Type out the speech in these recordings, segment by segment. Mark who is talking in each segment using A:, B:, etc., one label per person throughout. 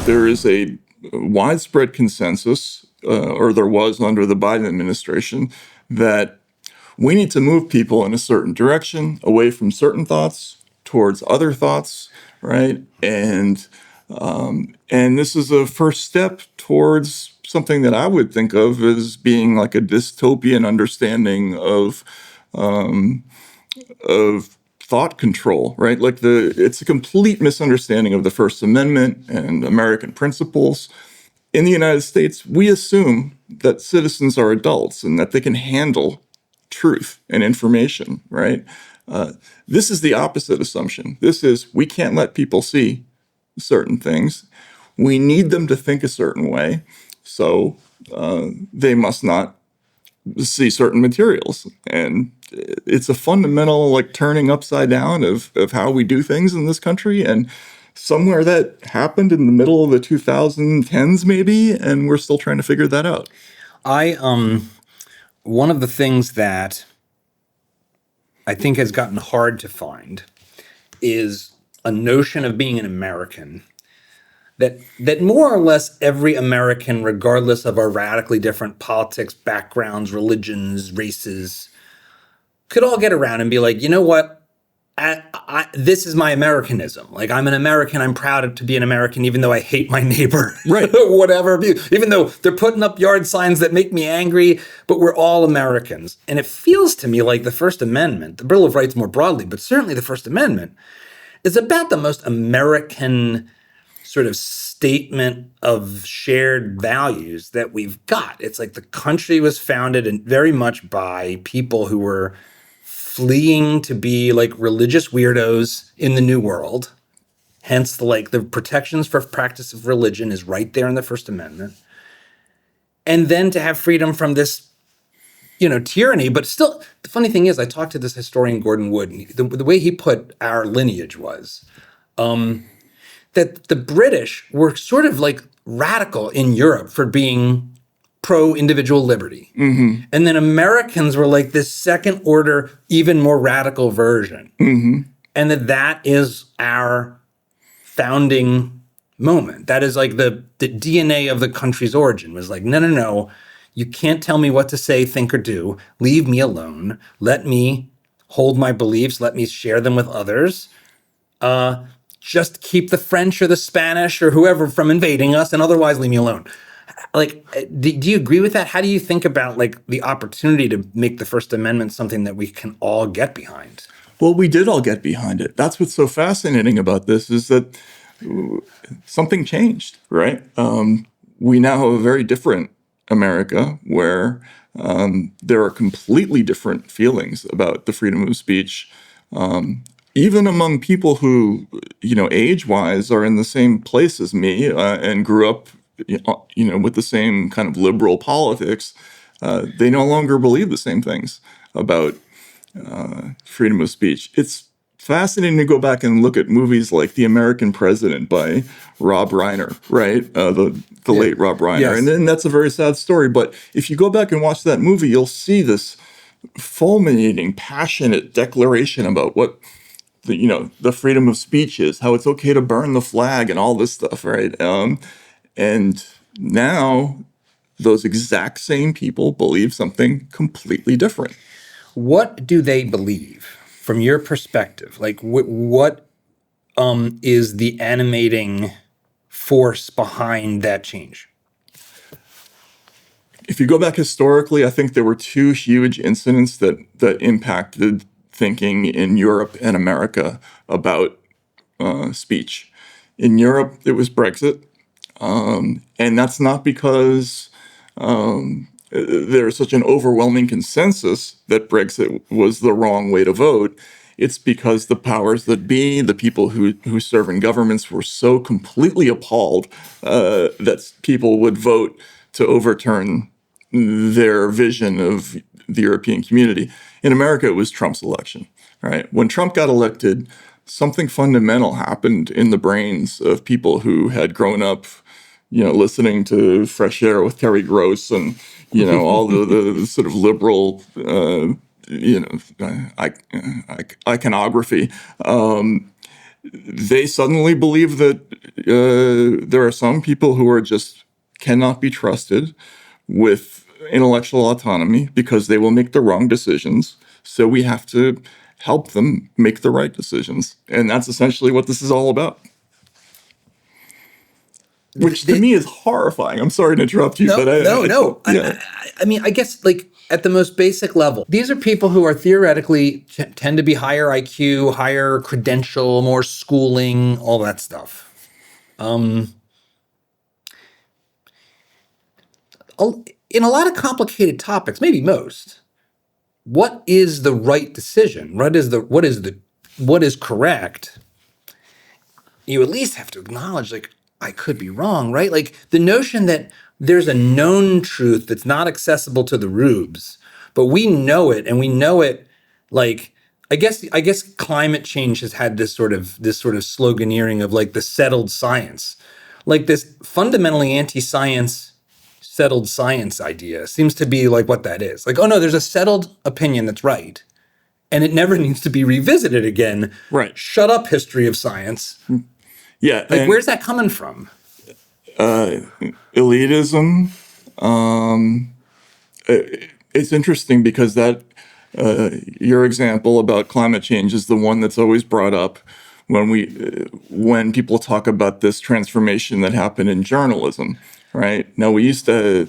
A: There is a widespread consensus, or there was under the Biden administration, that we need to move people in a certain direction, away from certain thoughts towards other thoughts, right? And this is a first step towards something that I would think of as being like a dystopian understanding of thought control, right? Like it's a complete misunderstanding of the First Amendment and American principles. In the United States, we assume that citizens are adults and that they can handle truth and information, right? This is the opposite assumption. This is, we can't let people see certain things. We need them to think a certain way, so they must not see certain materials. And it's a fundamental like turning upside down of how we do things in this country. And somewhere that happened in the middle of the 2010s maybe, and we're still trying to figure that out.
B: One of the things that I think has gotten hard to find is a notion of being an American that more or less every American, regardless of our radically different politics, backgrounds, religions, races, could all get around and be like, you know what? This is my Americanism. Like, I'm an American. I'm proud to be an American, even though I hate my neighbor.
A: Right.
B: Whatever. Even though they're putting up yard signs that make me angry, but we're all Americans. And it feels to me like the First Amendment, the Bill of Rights more broadly, but certainly the First Amendment, is about the most American sort of statement of shared values that we've got. It's like the country was founded and very much by people who were fleeing to be like religious weirdos in the New World. Hence, the protections for practice of religion is right there in the First Amendment. And then to have freedom from this, tyranny. But still, the funny thing is, I talked to this historian, Gordon Wood, and the way he put our lineage was that the British were sort of like radical in Europe for being pro-individual liberty. Mm-hmm. And then Americans were like this second order, even more radical version. Mm-hmm. And that is our founding moment. That is like the DNA of the country's origin was like, no, you can't tell me what to say, think, or do. Leave me alone. Let me hold my beliefs. Let me share them with others. Just keep the French or the Spanish or whoever from invading us, and otherwise leave me alone. Like, do you agree with that? How do you think about like the opportunity to make the First Amendment something that we can all get behind?
A: Well, we did all get behind it. That's what's so fascinating about this is that something changed, right? We now have a very different America where there are completely different feelings about the freedom of speech. Even among people who, age-wise are in the same place as me and grew up, with the same kind of liberal politics, they no longer believe the same things about freedom of speech. It's fascinating to go back and look at movies like The American President by Rob Reiner, right? The late Rob Reiner. Yes. And then that's a very sad story. But if you go back and watch that movie, you'll see this fulminating, passionate declaration about what the freedom of speech is, how it's okay to burn the flag and all this stuff, right? And now those exact same people believe something completely different.
B: What do they believe from your perspective? Like what is the animating force behind that change?
A: If you go back historically, I think there were two huge incidents that impacted thinking in Europe and America about speech. In Europe, it was Brexit. And that's not because there's such an overwhelming consensus that Brexit was the wrong way to vote. It's because the powers that be, the people who serve in governments, were so completely appalled that people would vote to overturn their vision of the European community. In America, it was Trump's election, right? When Trump got elected, something fundamental happened in the brains of people who had grown up, listening to Fresh Air with Terry Gross and, all the sort of liberal, iconography. they suddenly believe that there are some people who are just cannot be trusted with intellectual autonomy because they will make the wrong decisions. So we have to help them make the right decisions. And that's essentially what this is all about. Which to me is horrifying. I'm sorry to interrupt you,
B: No,
A: but
B: no.
A: Yeah.
B: I mean, I guess like at the most basic level, these are people who are theoretically tend to be higher IQ, higher credential, more schooling, all that stuff. In a lot of complicated topics, maybe most, what is the right decision? What is correct? You at least have to acknowledge, like, I could be wrong, right? Like the notion that there's a known truth that's not accessible to the rubes, but we know it, and we know it like, I guess climate change has had this sort of sloganeering of like the settled science. Like this fundamentally anti-science settled science idea seems to be like what that is. Like, oh no, there's a settled opinion that's right, and it never needs to be revisited again.
A: Right.
B: Shut up, history of science.
A: Yeah.
B: Like, where's that coming from?
A: Elitism. It's interesting because that your example about climate change is the one that's always brought up when people talk about this transformation that happened in journalism. Right now, we used to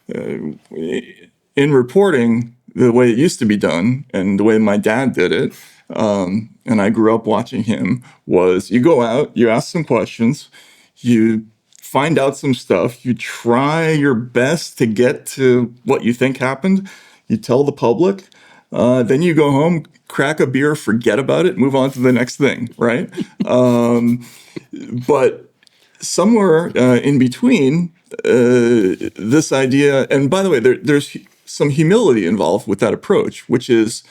A: in reporting, the way it used to be done and the way my dad did it, and I grew up watching him, was you go out, you ask some questions, you find out some stuff, you try your best to get to what you think happened, you tell the public, then you go home, crack a beer, forget about it, move on to the next thing, right? But somewhere in between, this idea, and by the way, there's some humility involved with that approach, which is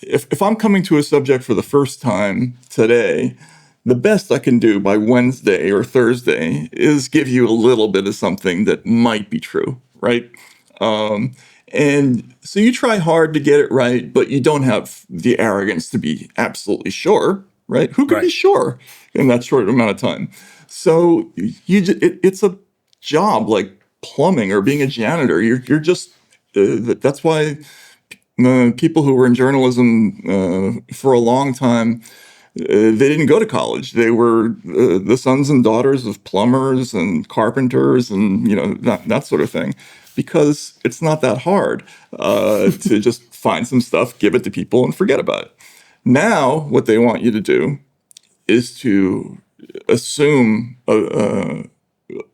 A: if I'm coming to a subject for the first time today, the best I can do by Wednesday or Thursday is give you a little bit of something that might be true, right? And so you try hard to get it right, but you don't have the arrogance to be absolutely sure, right? Who could be sure in that short amount of time? So it's a job like plumbing or being a janitor. You're just that's why people who were in journalism for a long time, they didn't go to college. They were the sons and daughters of plumbers and carpenters and that sort of thing, because it's not that hard to just find some stuff, give it to people, and forget about it. Now, what they want you to do is to assume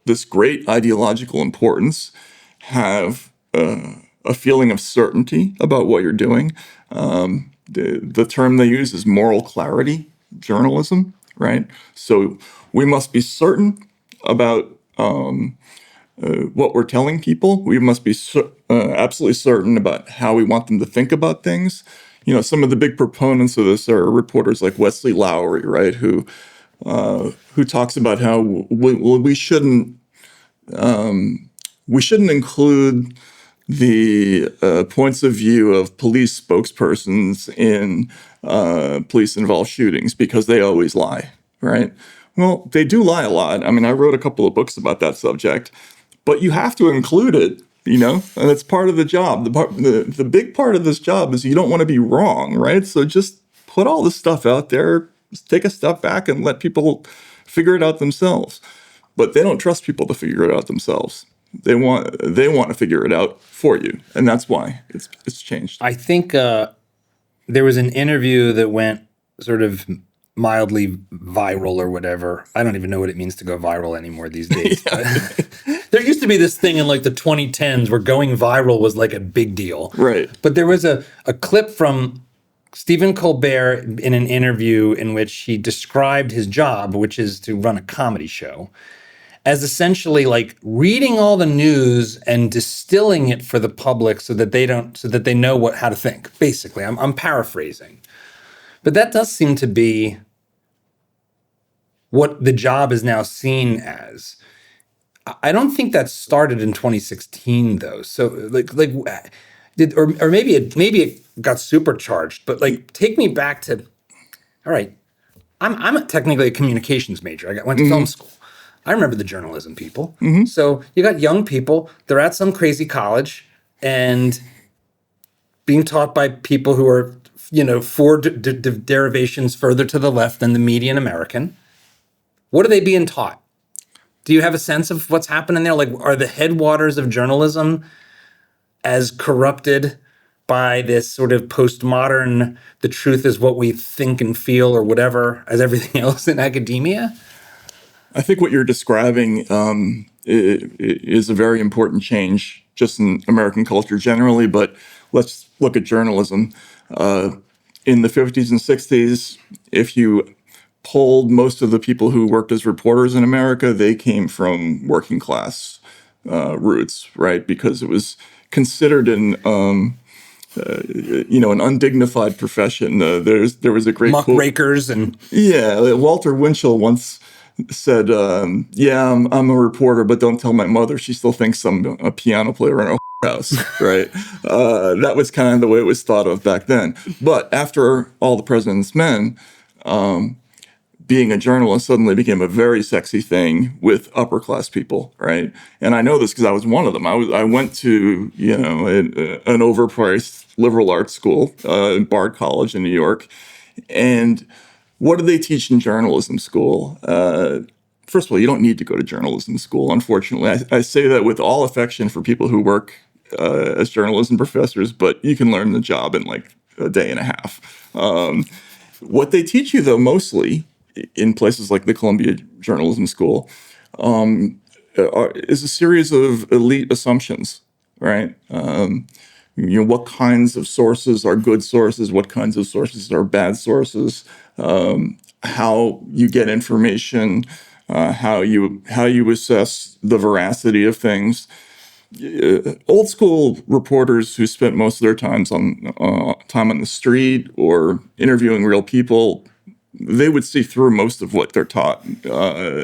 A: this great ideological importance, have a feeling of certainty about what you're doing. The term they use is moral clarity journalism, right? So we must be certain about what we're telling people. We must be absolutely certain about how we want them to think about things. Some of the big proponents of this are reporters like Wesley Lowery, right? Who talks about how we shouldn't include the points of view of police spokespersons in police-involved shootings because they always lie, right? Well, they do lie a lot. I mean, I wrote a couple of books about that subject, but you have to include it, and it's part of the job. The big part of this job is you don't want to be wrong, right? So just put all this stuff out there, just take a step back and let people figure it out themselves. But they don't trust people to figure it out themselves. They want to figure it out for you, and that's why it's changed.
B: I think there was an interview that went sort of mildly viral or whatever. I don't even know what it means to go viral anymore these days. There used to be this thing in like the 2010s where going viral was like a big deal.
A: Right.
B: But there was a clip from Stephen Colbert in an interview in which he described his job, which is to run a comedy show, as essentially like reading all the news and distilling it for the public so that they know how to think. Basically, I'm paraphrasing. But that does seem to be what the job is now seen as. I don't think that started in 2016 though. So maybe it got supercharged, but like take me back to, all right, I'm technically a communications major. Went to film school. I remember the journalism people. So you got young people, they're at some crazy college and being taught by people who are, four derivations further to the left than the median American. What are they being taught? Do you have a sense of what's happening there? Like, are the headwaters of journalism as corrupted by this sort of postmodern, the truth is what we think and feel or whatever, as everything else in academia?
A: I think what you're describing is a very important change just in American culture generally, but let's look at journalism. In the 50s and 60s, if you polled most of the people who worked as reporters in America, they came from working class roots, right? Because it was considered an undignified profession. There was a great
B: muckrakers and
A: Walter Winchell once said, I'm a reporter, but don't tell my mother. She still thinks I'm a piano player in a house, right? That was kind of the way it was thought of back then. But after All the President's Men, being a journalist suddenly became a very sexy thing with upper class people, right? And I know this because I was one of them. I went to an overpriced liberal arts school, Bard College in New York, and what do they teach in journalism school? First of all, you don't need to go to journalism school, unfortunately. I say that with all affection for people who work as journalism professors, but you can learn the job in like a day and a half. What they teach you, though, mostly in places like the Columbia Journalism School, is a series of elite assumptions, right? What kinds of sources are good sources, what kinds of sources are bad sources, how you get information, how you assess the veracity of things. Old school reporters who spent most of their time on the street or interviewing real people, they would see through most of what they're taught,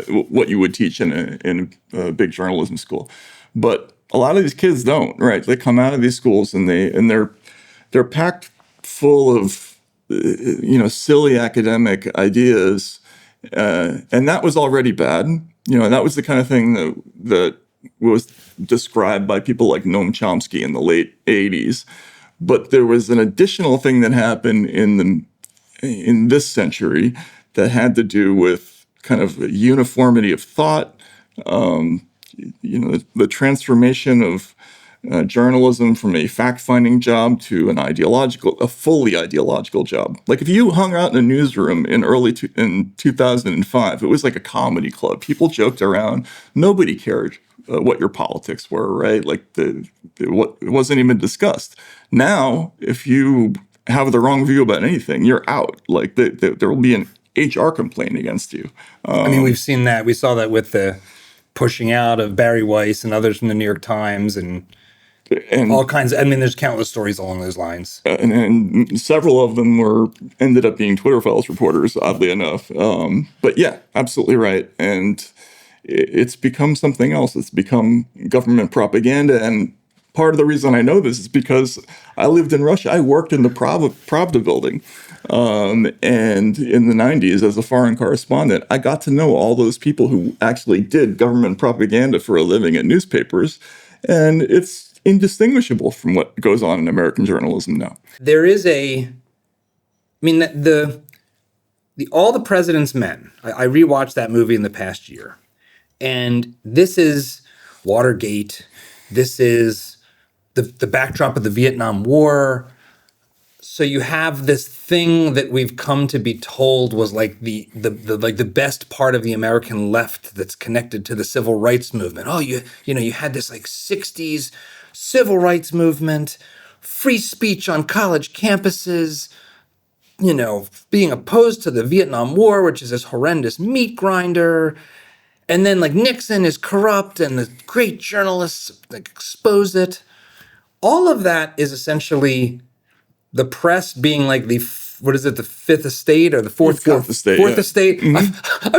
A: what you would teach in a big journalism school. But a lot of these kids don't, right? They come out of these schools and they're packed full of silly academic ideas, and that was already bad. That was the kind of thing that was described by people like Noam Chomsky in the late 80s. But there was an additional thing that happened in this century that had to do with kind of a uniformity of thought, the transformation of journalism from a fact-finding job to a fully ideological job. Like if you hung out in a newsroom in 2005, it was like a comedy club. People joked around. Nobody cared what your politics were, right? Like it wasn't even discussed. Now, if you have the wrong view about anything, you're out. Like there will be an HR complaint against you.
B: We've seen that. We saw that with the pushing out of Barry Weiss and others from the New York Times and all kinds. There's countless stories along those lines.
A: And several of them ended up being Twitter Files reporters, oddly enough. But yeah, absolutely right. And it's become something else. It's become government propaganda. And part of the reason I know this is because I lived in Russia. I worked in the Pravda building. And in the 90s, as a foreign correspondent, I got to know all those people who actually did government propaganda for a living at newspapers. And it's indistinguishable from what goes on in American journalism now.
B: There is All the President's Men. I rewatched that movie in the past year. And this is Watergate. This is the backdrop of the Vietnam War. So you have this thing that we've come to be told was like the best part of the American left that's connected to the civil rights movement. Oh, you had this like 60s civil rights movement, free speech on college campuses, being opposed to the Vietnam War, which is this horrendous meat grinder. And then like Nixon is corrupt and the great journalists expose it. All of that is essentially the press being like the fifth estate or the fourth estate. Fourth estate. Mm-hmm.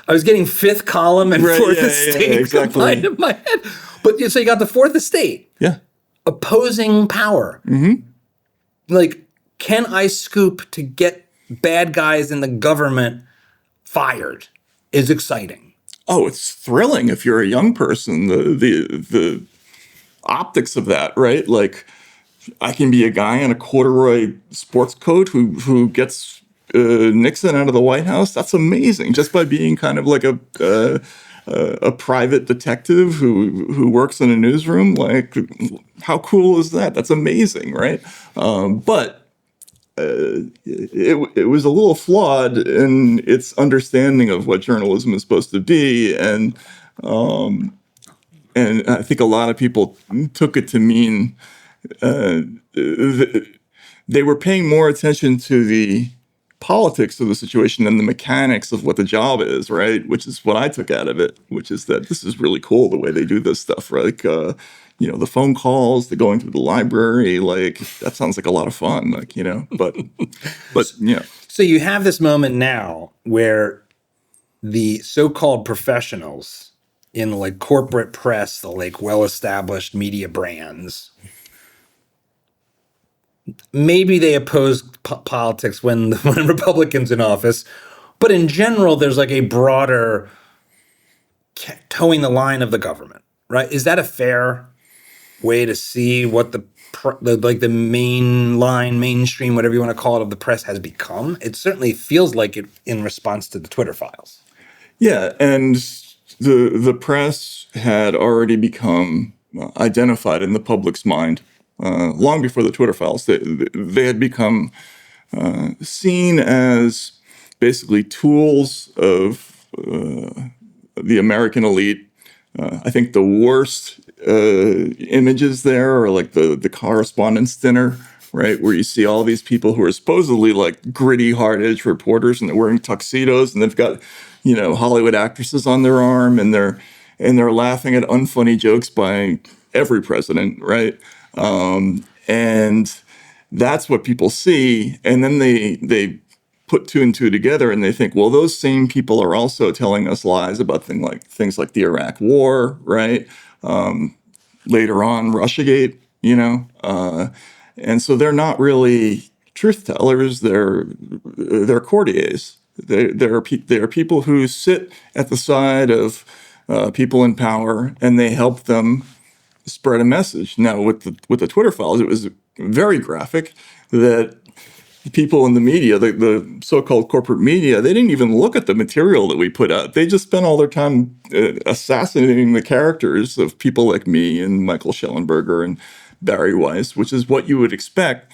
B: I was getting fifth column and fourth estate exactly. Combined in my head. But so you got the fourth estate.
A: Yeah.
B: Opposing power. Mm-hmm. Like, can I scoop to get bad guys in the government fired is exciting.
A: Oh, it's thrilling if you're a young person. The optics of that, right? Like, I can be a guy in a corduroy sports coat who gets Nixon out of the White House. That's amazing. Just by being kind of like a private detective who works in a newsroom. Like, how cool is that? That's amazing, right? But it was a little flawed in its understanding of what journalism is supposed to be, and I think a lot of people took it to mean they were paying more attention to the politics of the situation than the mechanics of what the job is, right? Which is what I took out of it, which is that this is really cool the way they do this stuff, right? Like, the phone calls, the going to the library, like, that sounds like a lot of fun, like, but.
B: So you have this moment now where the so-called professionals in the like corporate press, the like well-established media brands, maybe they oppose politics when Republicans in office, but in general, there's like a broader towing the line of the government, right? Is that a fair way to see what the main line, mainstream, whatever you want to call it, of the press has become? It certainly feels like it in response to the Twitter files.
A: Yeah, and the press had already become identified in the public's mind long before the Twitter files. They had become seen as basically tools of the American elite. I think the worst images there are like the correspondence dinner, right, where you see all these people who are supposedly like gritty, hard-edged reporters, and they're wearing tuxedos, and they've got Hollywood actresses on their arm, and they're laughing at unfunny jokes by every president, right? And that's what people see, and then they put two and two together, and they think, well, those same people are also telling us lies about things like the Iraq War, right? Later on, Russiagate, and so they're not really truth tellers; they're courtiers. They're people who sit at the side of people in power, and they help them spread a message. Now, with the Twitter files, it was very graphic that people in the media, the so-called corporate media, they didn't even look at the material that we put out. They just spent all their time assassinating the characters of people like me and Michael Shellenberger and Barry Weiss, which is what you would expect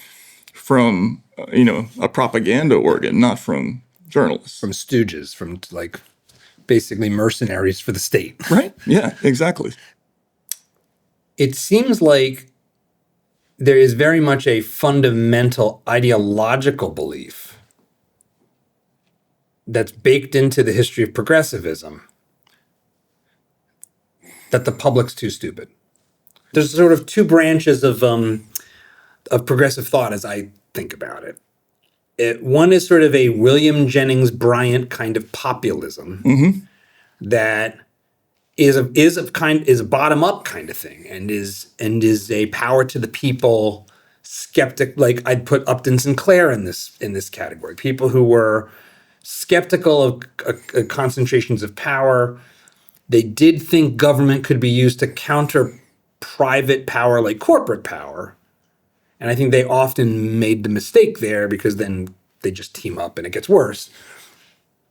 A: from a propaganda organ, not from journalists.
B: From stooges, from like basically mercenaries for the state.
A: Right? Yeah, exactly.
B: It seems like there is very much a fundamental ideological belief that's baked into the history of progressivism that the public's too stupid. There's sort of two branches of progressive thought as I think about it. One is sort of a William Jennings Bryant kind of populism that is a bottom up kind of thing, and is a power to the people skeptic. Like, I'd put Upton Sinclair in this category. People who were skeptical of concentrations of power. They did think government could be used to counter private power, like corporate power. And I think they often made the mistake there, because then they just team up and it gets worse.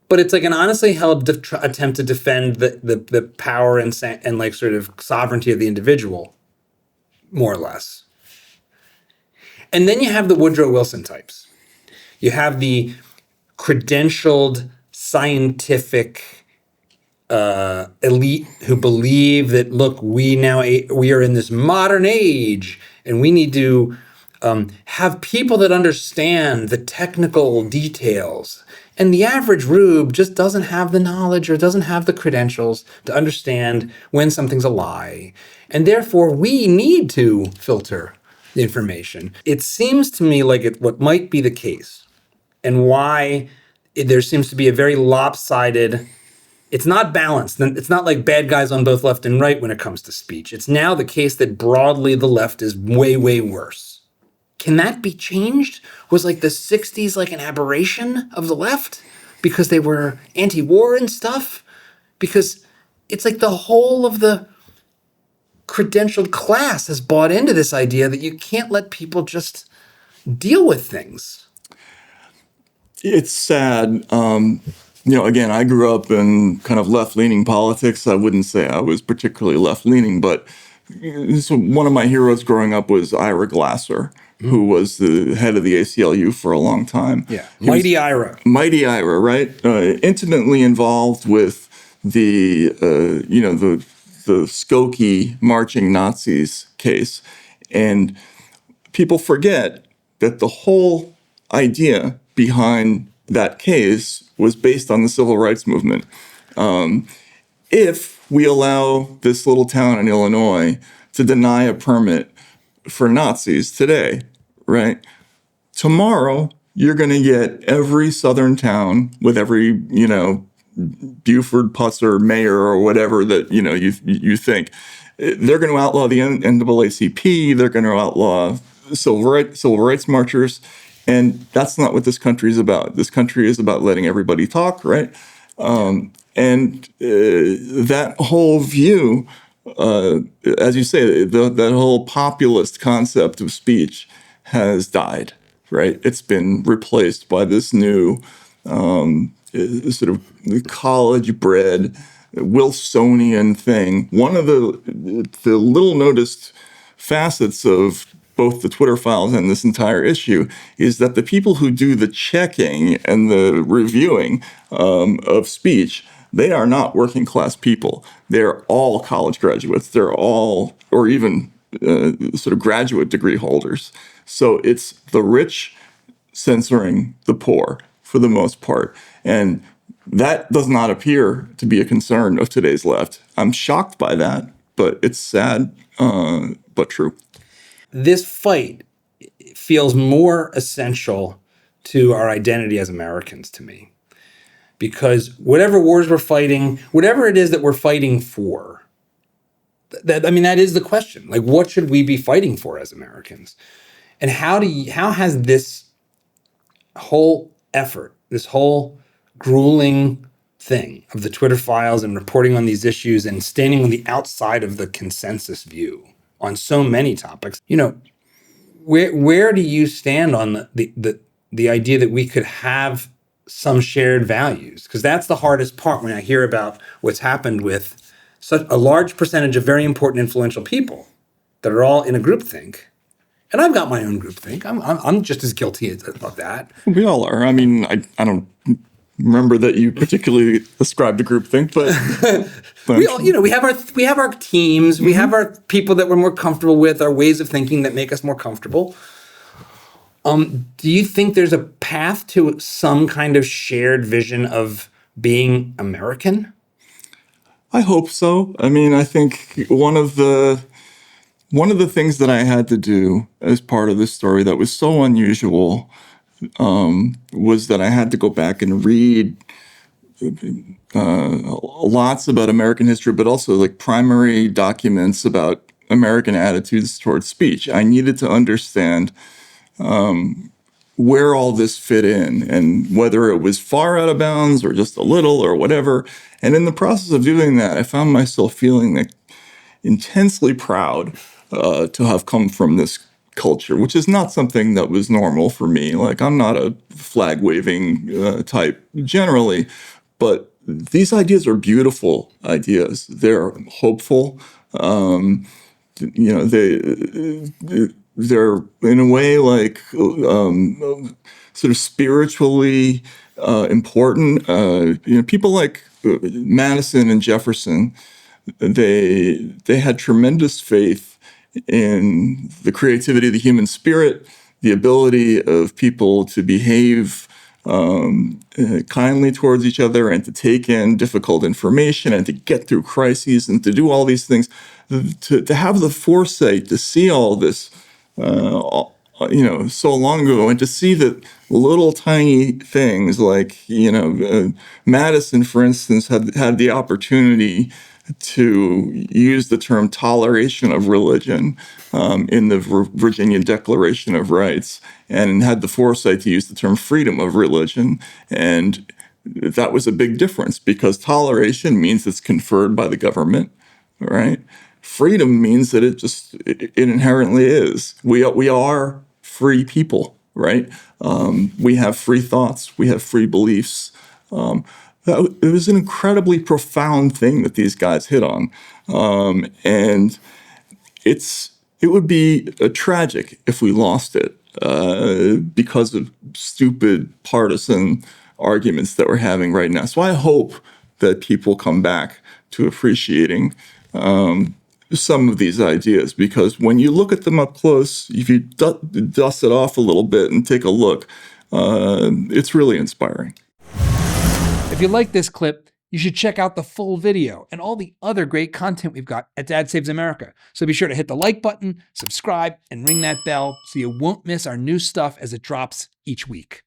B: But it's like an honestly held attempt to defend the power and like sort of sovereignty of the individual, more or less. And then you have the Woodrow Wilson types. You have the credentialed scientific elite who believe that, look, we are in this modern age, and we need to have people that understand the technical details. And the average rube just doesn't have the knowledge or doesn't have the credentials to understand when something's a lie. And therefore, we need to filter the information. It seems to me like what might be the case, and why there seems to be a very lopsided. It's not balanced. It's not like bad guys on both left and right when it comes to speech. It's now the case that broadly the left is way, way worse. can that be changed? Was like the 60s like an aberration of the left because they were anti-war and stuff? Because it's like the whole of the credentialed class has bought into this idea that you can't let people just deal with things.
A: It's sad. Again, I grew up in kind of left-leaning politics. I wouldn't say I was particularly left-leaning, but so one of my heroes growing up was Ira Glasser, who was the head of the ACLU for a long time.
B: Yeah, Mighty Ira.
A: Mighty Ira, right? Intimately involved with the Skokie marching Nazis case. And people forget that the whole idea behind that case was based on the civil rights movement. If we allow this little town in Illinois to deny a permit for Nazis today, right? Tomorrow, you're going to get every southern town with every, Buford, Pusser, mayor, or whatever that, you think. They're going to outlaw the NAACP. They're going to outlaw civil rights marchers. And that's not what this country is about. This country is about letting everybody talk, right? That whole view, as you say, that whole populist concept of speech has died, right? It's been replaced by this new sort of college-bred Wilsonian thing. One of the little noticed facets of both the Twitter files and this entire issue is that the people who do the checking and the reviewing of speech, they are not working class people. They're all college graduates. They're all, or even sort of graduate degree holders. So it's the rich censoring the poor for the most part. And that does not appear to be a concern of today's left. I'm shocked by that, but it's sad, but true.
B: This fight feels more essential to our identity as Americans to me. Because whatever wars we're fighting, whatever it is that we're fighting for, that is the question. Like, what should we be fighting for as Americans? And how has this whole effort, this whole grueling thing of the Twitter files and reporting on these issues and standing on the outside of the consensus view on so many topics, where do you stand on the idea that we could have some shared values? Because that's the hardest part when I hear about what's happened with such a large percentage of very important, influential people that are all in a groupthink. And I've got my own groupthink. I'm just as guilty of that.
A: We all are. I mean, I don't remember that you particularly ascribed to groupthink, but
B: we all, we have our teams, we have our people that we're more comfortable with, our ways of thinking that make us more comfortable. Do you think there's a path to some kind of shared vision of being American?
A: I hope so. I mean, I think one of the things that I had to do as part of this story that was so unusual was that I had to go back and read lots about American history, but also like primary documents about American attitudes towards speech. I needed to understand where all this fit in and whether it was far out of bounds or just a little or whatever. And in the process of doing that, I found myself feeling like intensely proud to have come from this culture, which is not something that was normal for me. Like, I'm not a flag-waving type generally, but these ideas are beautiful ideas. They're hopeful. They're in a way like sort of spiritually important. People like Madison and Jefferson, they had tremendous faith in the creativity of the human spirit, the ability of people to behave kindly towards each other and to take in difficult information and to get through crises and to do all these things, to have the foresight to see all this, so long ago, and to see that little tiny things like, Madison, for instance, had the opportunity to use the term toleration of religion in the Virginia Declaration of Rights, and had the foresight to use the term freedom of religion. And that was a big difference, because toleration means it's conferred by the government, right? Freedom means that it inherently is. We are free people, right? We have free thoughts. We have free beliefs. It was an incredibly profound thing that these guys hit on, and it would be tragic if we lost it because of stupid partisan arguments that we're having right now. So I hope that people come back to appreciating some of these ideas, because when you look at them up close, if you dust it off a little bit and take a look, it's really inspiring.
C: If you like this clip, you should check out the full video and all the other great content we've got at Dad Saves America. So be sure to hit the like button, subscribe, and ring that bell so you won't miss our new stuff as it drops each week.